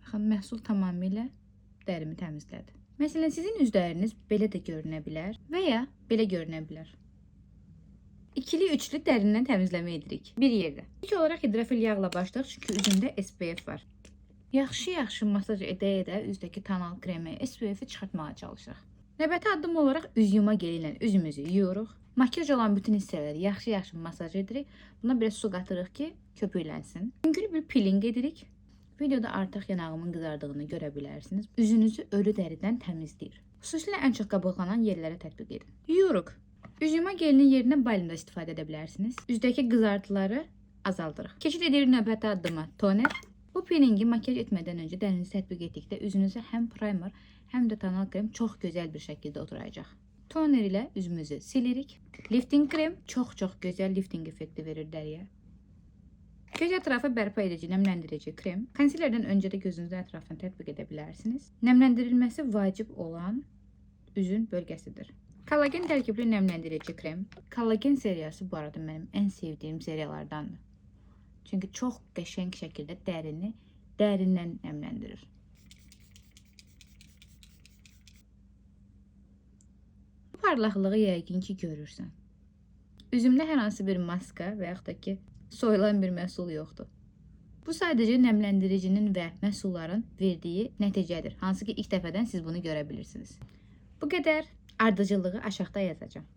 Baxın, məhsul tamamilə dərimi təmizlədi. Məsələn, sizin üzləriniz belə də görünə bilər və ya belə görünə bilər. İkili, üçlü dərindən təmizləmə edirik bir yerdə. İlk olaraq hidrofil yağla başlayırıq, çünki üzümdə SPF var. Yaxşı masaj edə-edə üzdəki tonal kremi, SPF-i çıxartmağa çalışırıq. Növbəti addım olaraq üz yuma geli ilə üzümüzü yuyuruq. Makyaj olan bütün hissələri yaxşı masaj edirik. Buna biraz su qatırıq ki, köpüklənsin. Yüngül bir peeling edirik. Videoda artıq yanağımın qızardığını görə bilərsiniz. Üzünüzü ölü dəridən təmizləyir. Xüsusilə ən çox qabıqlanan yerlərə tətbiq edin. Yuyuruq. Üz yuma gelinin yerinə balmda istifadə edə bilərsiniz. Üzdəki qızartıları azaldırıq. Keçid edirik növbəti addıma toner. Bu peelingi makyaj etmədən öncə dərinizi tətbiq etdikdə üzünüzə həm primer, həm də tonal krem çox gözəl bir şəkildə oturacaq. Toner ilə üzümüzü silirik. Lifting krem çox gözəl lifting effekti verir dəriyə. Göz ətrafı bərpa edici, nəmləndirici krem. Konsilerdən öncə də gözünüzün ətrafına tətbiq edə bilərsiniz. Nəmləndirilməsi vacib olan üzün bölgəsidir. Kollagen tərkibli nəmləndirici krem. Kollagen seriyası bu arada mənim ən sevdiyim seriyalardandır. Çünki çox qəşəng şəkildə dərini dərindən nəmləndirir. Bu parlaqlığı yəqin ki görürsən. Üzümdə hər hansı bir maska və yaxud da ki soyulan bir məhsul yoxdur. Bu sadəcə nəmləndiricinin və məhsulların verdiyi nəticədir. Hansı ki ilk dəfədən siz bunu görə bilirsiniz. Bu qədər. Ardıcıllığı aşağıda yazacağım.